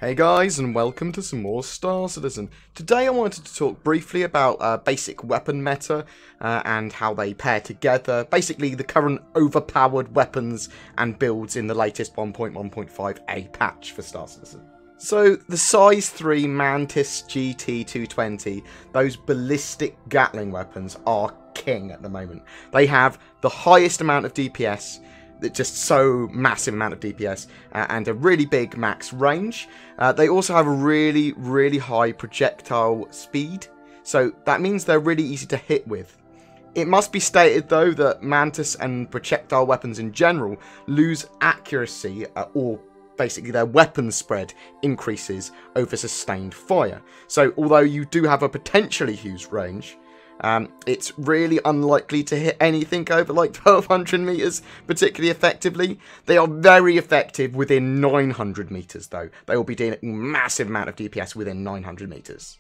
Hey guys, and welcome to some more Star Citizen. Today I wanted to talk briefly about basic weapon meta and how they pair together. Basically the current overpowered weapons and builds in the latest 1.1.5a patch for Star Citizen. So the size 3 Mantis GT220, those ballistic Gatling weapons are king at the moment. They have the highest amount of DPS, just so massive amount of DPS, and a really big max range. They also have a really high projectile speed, so that means they're really easy to hit with. It must be stated though that Mantis and projectile weapons in general lose accuracy, or basically their weapon spread increases over sustained fire. So although you do have a potentially huge range, it's really unlikely to hit anything over like 1200 meters particularly effectively. They are very effective within 900 meters though. They will be doing a massive amount of DPS within 900 meters.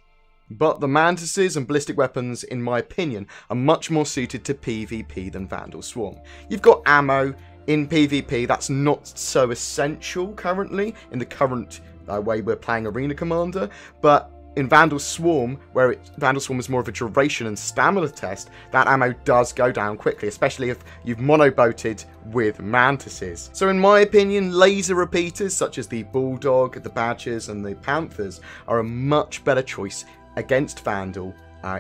But the Mantises and ballistic weapons, in my opinion, are much more suited to PvP than Vandal Swarm. You've got ammo in PvP, that's not so essential currently in the current way we're playing Arena Commander, but in Vandal Swarm, where Vandal Swarm is more of a duration and stamina test, that ammo does go down quickly, especially if you've mono-boated with Mantises. So in my opinion, laser repeaters such as the Bulldog, the Badgers and the Panthers are a much better choice against Vandal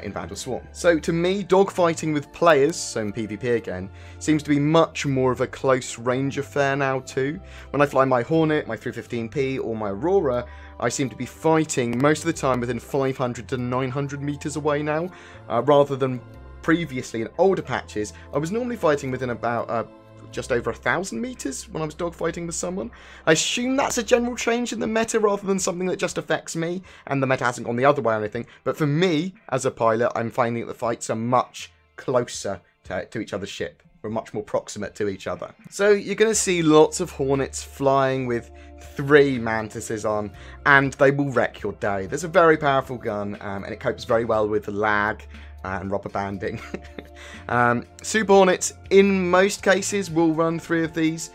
in Vandal Swarm. So to me, dogfighting with players, so in PvP again, seems to be much more of a close range affair now too. When I fly my Hornet, my 315p or my Aurora, I seem to be fighting most of the time within 500 to 900 meters away now, rather than previously in older patches. I was normally fighting within about just over 1,000 meters when I was dogfighting with someone. I assume that's a general change in the meta rather than something that just affects me, and the meta hasn't gone the other way or anything. But for me, as a pilot, I'm finding that the fights are much closer to each other's ship. We're much more proximate to each other. So you're going to see lots of Hornets flying with 3 Mantises on, and they will wreck your day. There's a very powerful gun, and it copes very well with lag and rubber banding. Super Hornets, in most cases, will run 3 of these,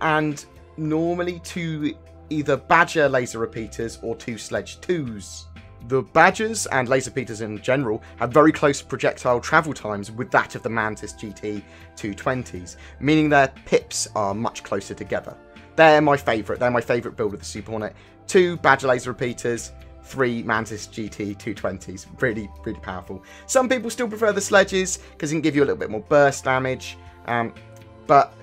and normally 2 either Badger laser repeaters or 2 Sledge 2s. The Badgers and laser repeaters in general have very close projectile travel times with that of the Mantis GT220s, meaning their pips are much closer together. They're my favourite. They're my favourite build of the Super Hornet. 2 Badger laser repeaters, 3 Mantis GT220s. Really powerful. Some people still prefer the Sledges because it can give you a little bit more burst damage. But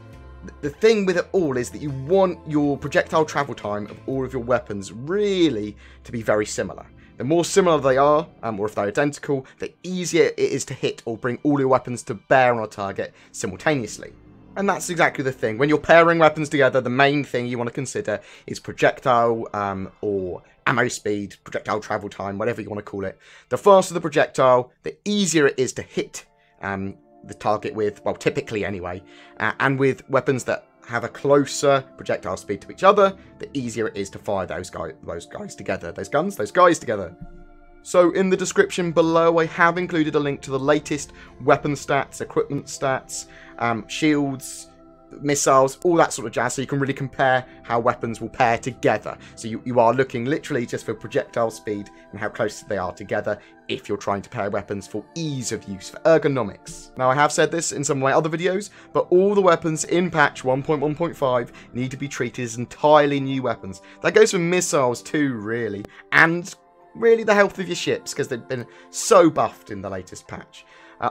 the thing with it all is that you want your projectile travel time of all of your weapons really to be very similar. The more similar they are, or if they're identical, the easier it is to hit or bring all your weapons to bear on a target simultaneously. And that's exactly the thing. When you're pairing weapons together, the main thing you want to consider is projectile or ammo speed, projectile travel time, whatever you want to call it. The faster the projectile, the easier it is to hit the target with, well, typically anyway, and with weapons that have a closer projectile speed to each other, the easier it is to fire those guys together. Those guys together. So in the description below, I have included a link to the latest weapon stats, equipment stats, shields, missiles, all that sort of jazz, so you can really compare how weapons will pair together. So you are looking literally just for projectile speed and how close they are together if you're trying to pair weapons for ease of use, for ergonomics. Now I have said this in some of my other videos, but all the weapons in patch 1.1.5 need to be treated as entirely new weapons. That goes for missiles too, really, and really the health of your ships, because they've been so buffed in the latest patch.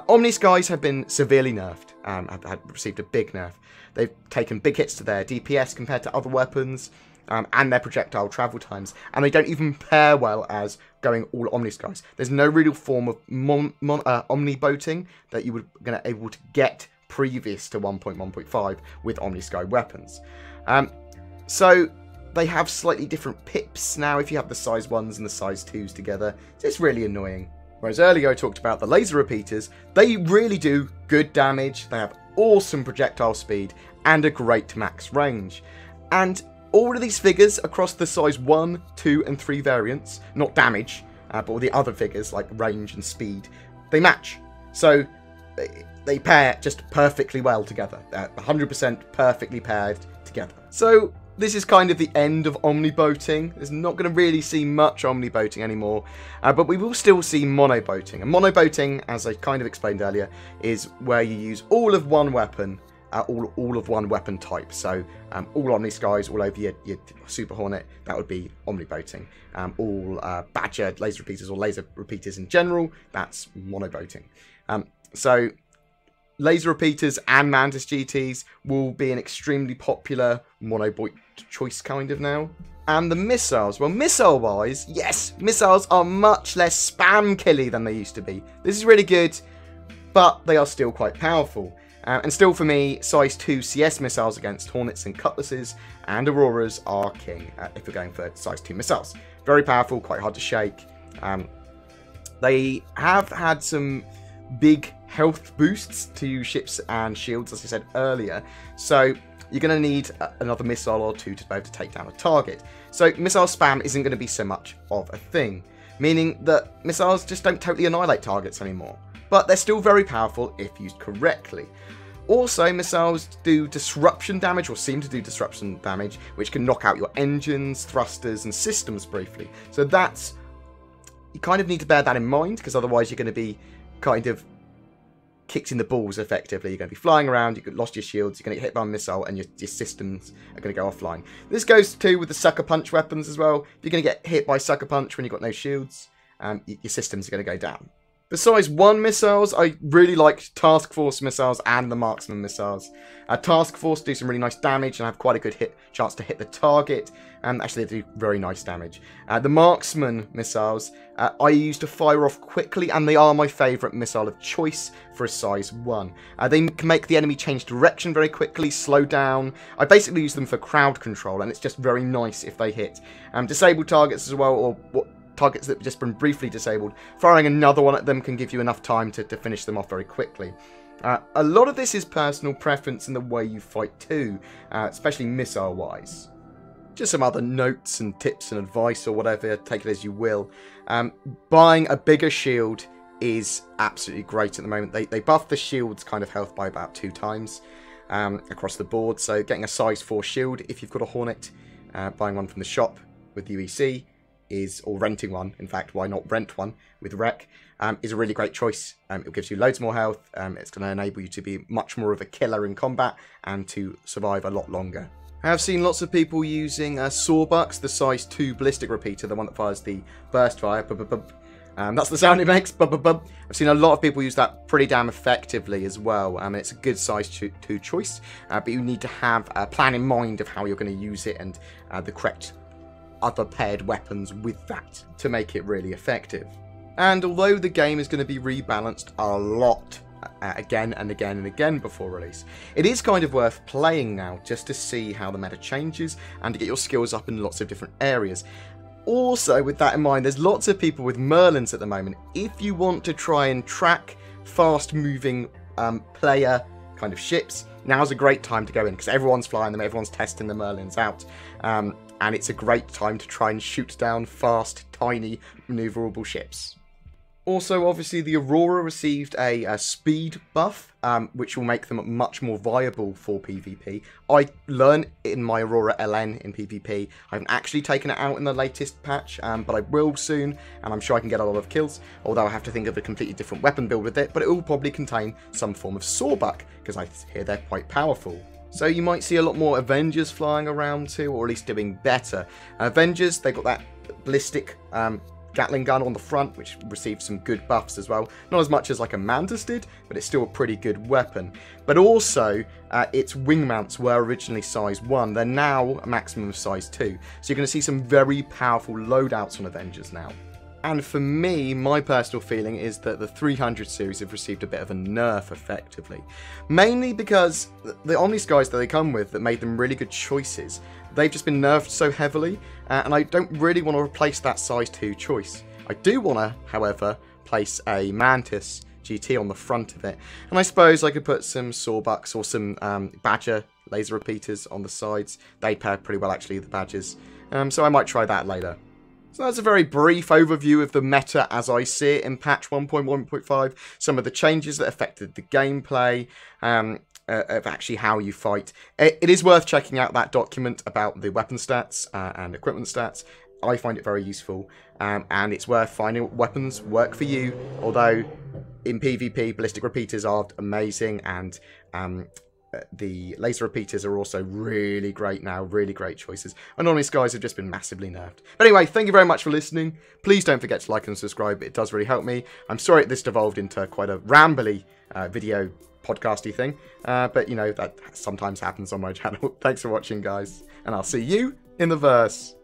Omni Skies have been severely nerfed, have received a big nerf. They've taken big hits to their DPS compared to other weapons, and their projectile travel times, and they don't even pair well as going all Omni Skies. There's no real form of Omni boating that you were going to able to get previous to 1.1.5 with Omni Sky weapons. So they have slightly different pips now if you have the size 1s and the size 2s together. It's really annoying. Whereas earlier I talked about the laser repeaters, they really do good damage, they have awesome projectile speed, and a great max range. And all of these figures across the size 1, 2 and 3 variants, not damage, but all the other figures like range and speed, they match. So they pair just perfectly well together. 100% perfectly paired together. So this is kind of the end of omniboating. There's not going to really see much omniboating anymore, but we will still see monoboating. And monoboating, as I kind of explained earlier, is where you use all of one weapon, all of one weapon type. So all Omni Skies all over your Super Hornet, that would be omniboating. All Badger laser repeaters or laser repeaters in general, that's monoboating. So laser repeaters and Mantis GTs will be an extremely popular monoboat choice kind of now. And the missiles, well, missile-wise, yes, missiles are much less spam-killy than they used to be. This is really good, but they are still quite powerful. And still for me, size 2 CS missiles against Hornets and Cutlasses and Auroras are king if you're going for size 2 missiles. Very powerful, quite hard to shake. They have had some big health boosts to ships and shields, as I said earlier. So you're going to need another missile or two to be able to take down a target. So missile spam isn't going to be so much of a thing, meaning that missiles just don't totally annihilate targets anymore. But they're still very powerful if used correctly. Also, missiles do disruption damage, or seem to do disruption damage, which can knock out your engines, thrusters, and systems briefly. So that's... you kind of need to bear that in mind, because otherwise you're going to be kind of kicked in the balls, effectively. You're going to be flying around, you've lost your shields, you're going to get hit by a missile, and your systems are going to go offline. This goes too with the Sucker Punch weapons as well. If you're going to get hit by Sucker Punch when you've got no shields, your systems are going to go down. Besides one missiles, I really like Task Force missiles and the Marksman missiles. Task Force do some really nice damage and have quite a good chance to hit the target. And actually, they do very nice damage. The Marksman missiles, I use to fire off quickly, and they are my favourite missile of choice for a size 1. They can make the enemy change direction very quickly, slow down. I basically use them for crowd control, and it's just very nice if they hit. Disabled targets as well, or targets that have just been briefly disabled. Firing another one at them can give you enough time to finish them off very quickly. A lot of this is personal preference in the way you fight too, especially missile-wise. Just some other notes and tips and advice or whatever, take it as you will. Buying a bigger shield is absolutely great at the moment. They buff the shield's kind of health by about 2 times across the board. So getting a size 4 shield if you've got a Hornet, buying one from the shop with UEC, or renting one, in fact, why not rent one with Rec, is a really great choice. It gives you loads more health, it's going to enable you to be much more of a killer in combat and to survive a lot longer. I have seen lots of people using Sawbucks, the size 2 ballistic repeater, the one that fires the burst fire. That's the sound it makes. I've seen a lot of people use that pretty damn effectively as well. It's a good size 2 choice, but you need to have a plan in mind of how you're going to use it and the correct other paired weapons with that to make it really effective. And although the game is going to be rebalanced a lot again and again and again before release, it is kind of worth playing now just to see how the meta changes and to get your skills up in lots of different areas. Also, with that in mind, there's lots of people with Merlins at the moment. If you want to try and track fast moving player kind of ships, now's a great time to go in because everyone's flying them, everyone's testing the Merlins out. And it's a great time to try and shoot down fast, tiny, manoeuvrable ships. Also, obviously, the Aurora received a speed buff, which will make them much more viable for PvP. I learned in my Aurora LN in PvP. I haven't actually taken it out in the latest patch, but I will soon, and I'm sure I can get a lot of kills, although I have to think of a completely different weapon build with it, but it will probably contain some form of sawbuck, because I hear they're quite powerful. So you might see a lot more Avengers flying around too, or at least doing better. Avengers, they've got that ballistic Gatling gun on the front, which received some good buffs as well. Not as much as like a Mantis did, but it's still a pretty good weapon. But also, its wing mounts were originally size 1. They're now a maximum of size 2. So you're going to see some very powerful loadouts on Avengers now. And for me, my personal feeling is that the 300 series have received a bit of a nerf, effectively. Mainly because the Omni Skies that they come with that made them really good choices, they've just been nerfed so heavily, and I don't really want to replace that size 2 choice. I do want to, however, place a Mantis GT on the front of it, and I suppose I could put some Sawbucks or some Badger laser repeaters on the sides. They pair pretty well, actually, the Badgers, so I might try that later. So that's a very brief overview of the meta as I see it in patch 1.1.5, some of the changes that affected the gameplay, of actually how you fight. It is worth checking out that document about the weapon stats and equipment stats. I find it very useful, and it's worth finding what weapons work for you, although in PvP, ballistic repeaters are amazing, and the laser repeaters are also really great now, really great choices. Anonymous guys have just been massively nerfed. But anyway, thank you very much for listening. Please don't forget to like and subscribe, it does really help me. I'm sorry this devolved into quite a rambly video podcasty thing, but you know, that sometimes happens on my channel. Thanks for watching, guys, and I'll see you in the verse.